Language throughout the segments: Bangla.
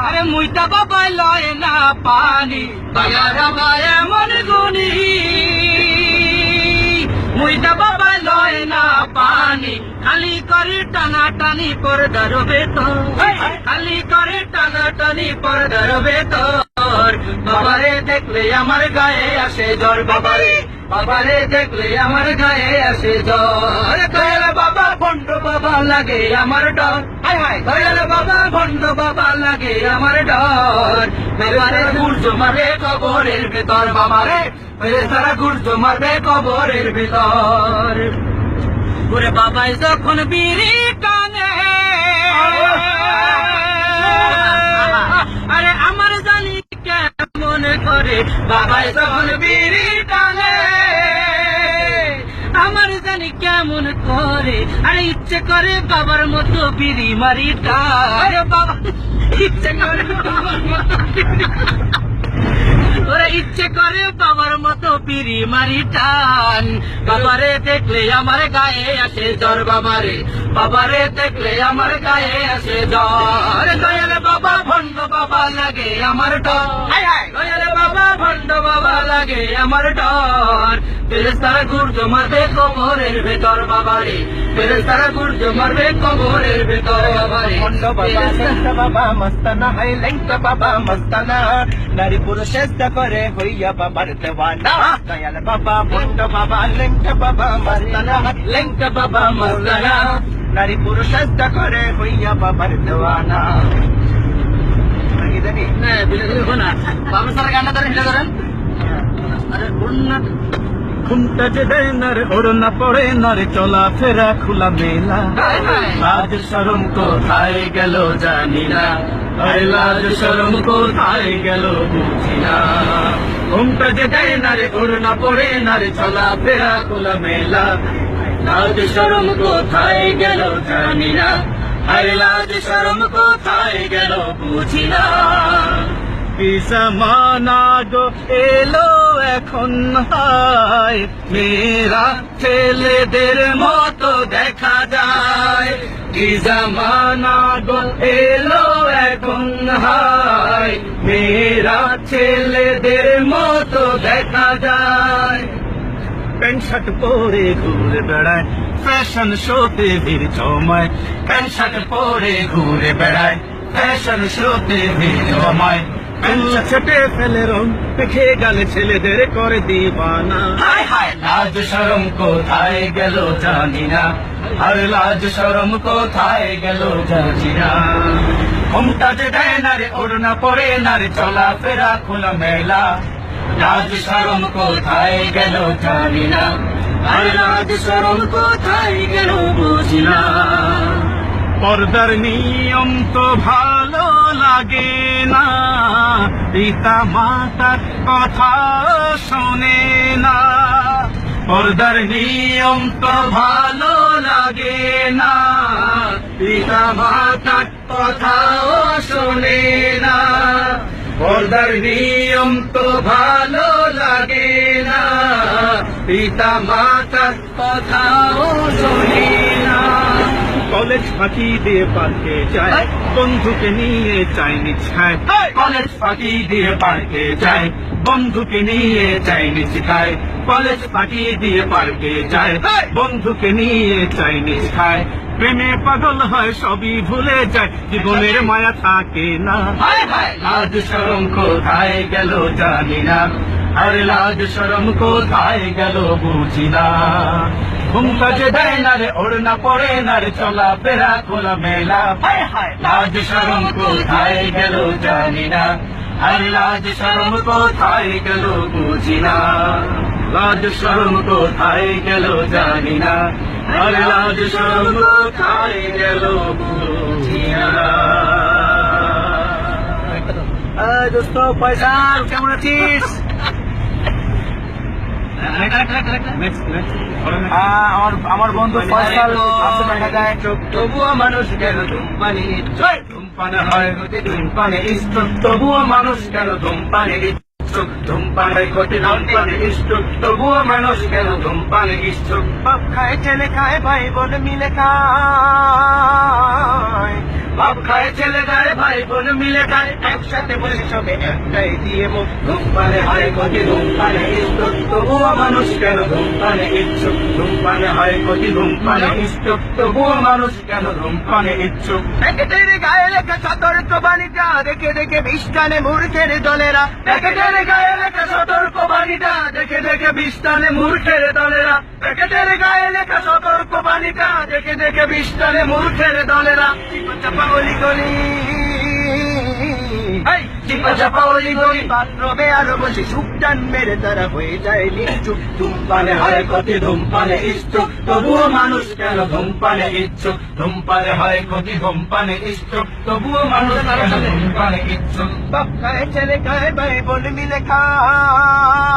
আরে মুইতা বাবা লয় না পানি দয়ার মায়া মন গুনি মুইতা বাবা লয় না পানি খালি করে টানা টানি পর ধরবে তো খালি করে টানা টানি পর ধরবে তোর বাবারে দেখলে আমার গায়ে আসে জ্বর বাবারে দেখলে আমার গায়ে আসে জ্বর দয়াল বাবা ভণ্ড বাবা লাগে আমার ডর দয়াল বাবা ভণ্ড বাবা লাগে আমার ডর মেরে সূর্য মারে কবরের ভেতর বাবারে মেরে সারা সূর্য মারবে কবরের ভেতর ওরে বাবাই যখন বিড়ি টানে আরে আমার জানি কেমন করে বাবাই যখন বিড়ি টানে আমার জানি কেমন করে আরে ইচ্ছে করে বাবার মতো বিড়ি মারি আরে বাবা ইচ্ছে করে বাবার মতো ওরা ইচ্ছে করে বাবার মতো পিড়ি মারি টান বাবারে দেখলে আমার গায়ে আসে জ্বর বাবারে দেখলে আমার গায়ে আসে জ্বর দয়াল বাবা ভণ্ড বাবা লাগে আমার ডর দয়াল বাবা ভণ্ড বাবা লাগে আমার ডর ফেরেশতারা গুর্জ মারবে কবরের ভেতর বাবারে ফেরেশতারা গুর্জ মারবে কবরের ভেতর বাবারে ভণ্ড বাবা মস্তানা হয় লেঙ্কা বাবা মস্তানা নারী পুরুষ চেষ্টা করে হইয়া বাবার দেওয়ানা দয়াল বাবা ভণ্ড বাবা লেঙ্কা বাবা মস্তানা লেঙ্কা বাবা মস্তানা নারী পুরুষ চেষ্টা করে হইয়া বাবার দেওয়ানা জানি না বিলে না বাবা স্যার গানটা ধরে হিলা করেন আরে বন্যা ঘুমটা যে দেয় না রে ওড়না পড়ে না রে চলা ফেরা খোলা মেলা লাজ শরম কোথায় গেল জানি না আরে লাজ শরম কোথায় গেল বুঝি না ঘুমটা যে দেয় না রে ওড়না পড়ে না রে চলা ফেরা খোলা মেলা লাজ শরম কোথায় গেল জানি না আরে লাজ শরম কোথায় গেল বুঝি না কি জামানা গো এলো এখন হায় মেয়েরা ছেলেদের মতো দেখা যায় কি জামানা গো এলো এখন হায় মেয়েরা ছেলেদের মতো দেখা যায় প্যান্ট শার্ট পরে ঘুরে বেড়ায় ফ্যাশন শোতে ভিড় জমায় প্যান্ট শার্ট পরে ঘুরে বেড়ায় ফ্যাশন শোতে ভিড় জমায় ছেটে ফেলে রং পেখে গালে ছেলেদের করে দিবানা হায় হায় লাজ শরম কোথায় গেল জানি না আর লাজ শরম কোথায় গেল জানি না ঘুমটা যে দেয় না রে ওড়না পরে না রে চলা ফেরা খোলা মেলা লাজ শরম কোথায় গেল জানি না আর লাজ শরম কোথায় গেল বুঝি না পর্দার নিয়ম তো ভালো লাগে না পিতা মাতার কথা শোনে না পর্দার নিয়ম তো ভালো লাগে না পিতা মাতার কথাও শোনে না পর্দার নিয়ম তো ভালো লাগে না পিতা মাতার কথাও শোনে না কলেজ ফাঁকি দিয়ে পার্কে যায় বন্ধুকে নিয়ে চাইনিজ খায় কলেজ ফাঁকি দিয়ে পার্কে যায় বন্ধুকে নিয়ে চাইনিজ খায় কলেজ ফাঁকি দিয়ে পার্কে যায় বন্ধুকে নিয়ে চাইনিজ খায় প্রেমে পাগল হয় সবই ভুলে যায় জীবনের মায়া থাকে না লাজ শরম কোথায় গেল জানি না আর লাজ শরম কোথায় গেল বুঝি না ঘুমটা যে দেয় না রে ওড়না পড়ে না রে চলা ফেরা খোলা মেলা লাজ শরম কোথায় গেল জানি না আর লাজ শরম কোথায় গেল বুঝি না লাজ শরম কোথায় গেল জানি না আর লাজ শরম কোথায় গেল বুঝি না দোস্ত পয়সা কেমন আছিস আমার বন্ধু ফয়সাল দেখা যায় তবুও মানুষ কেন ধূমপানে ধূমপানে হয় ধূমপানে ইষ্টক তবুও মানুষ কেন ধূমপানে ইষ্টক ধূমপানে ঘটে ধূমপানে ইষ্টক তবুও মানুষ কেন ধূমপানে ইষ্টক বাপ খায় ছেলে খায় ভাই বোন মিলে খায় বাপ খায় ছেলে খায় ভাই বোন মিলে খায় একসাথে বসে সবে একটাই দিয়ে মুখ ধূমপানে হয় ক্ষতি ধূমপানে ইষ্টক তবুও মানুষ কেন ধূমপানে ইচ্ছুক ধূমপানে হয় ক্ষতি ধূমপানে ইষ্টক তবুও মানুষ কেন ধূমপানে ইচ্ছুক প্যাকেটের গায়ে লেখা সতর্ক বাণীটা দেখে দেখে বিষ টানে মূর্খের দলেরা প্যাকেটের গায়ে লেখা সতর্ক বাণীটা দেখে দেখে বিষ টানে মূর্খের দলেরা প্যাকেটের গায়ে লেখা সতর্ক বাণীটা দেখে দেখে বিষ টানে মূর্খের দলেরা চাপা গলি গলি চিপা চাপা গলি গলি পাত্রবে আরো বসে সুখ টান মেরে তারা হয়ে যায় নিশ্চুপ ধূমপানে হয় ক্ষতি ধূমপানে ইষ্টক তবুও মানুষ কেন ধূমপানে ইচ্ছুক ধূমপানে হয় ক্ষতি ধূমপানে ইষ্টক তবুও মানুষ কেন ধূমপানে ইচ্ছুক বাপ খায় ছেলে খায় ভাই বোন মিলে খায়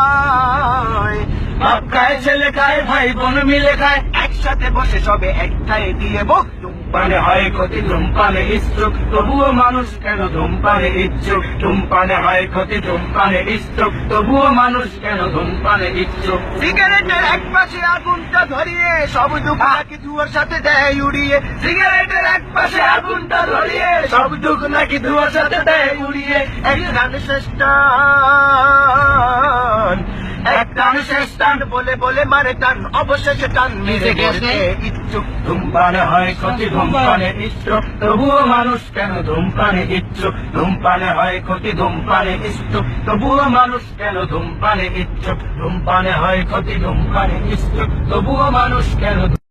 বাপ খায় ছেলে খায় ভাই বোন মিলে খায় একসাথে বসে সবে একটাই দিয়ে মুখ ধূমপানে হয় ক্ষতি ধূমপানে ইষ্টক তবুও মানুষ কেন ধূমপানে ইচ্ছুক ধূমপানে হয় ক্ষতি ধূমপানে ইষ্টক তবুও মানুষ কেন ধূমপানে ইচ্ছুক সিগারেটের এক পাশে আগুনটা ধরিয়ে সব দুঃখ নাকি ধুয়ার সাথে দেয় উড়িয়ে সিগারেটের এক পাশে আগুনটা ধরিয়ে সব দুঃখ নাকি ধুয়ার সাথে দেয় উড়িয়ে এক গান শেষ টান বলে বলে মারে টান অবশেষে টান নিজে গেছে ইচ্ছুক ধূমপানে হয় ক্ষতি ধূমপানে ইষ্টক তবুও মানুষ কেন ধূমপানে ইচ্ছুক ধূমপানে হয় ক্ষতি ধূমপানে ইষ্টক তবুও মানুষ কেন ধূমপানে ইচ্ছুক ধূমপানে হয় ক্ষতি ধূমপানে ইষ্টক তবুও মানুষ কেন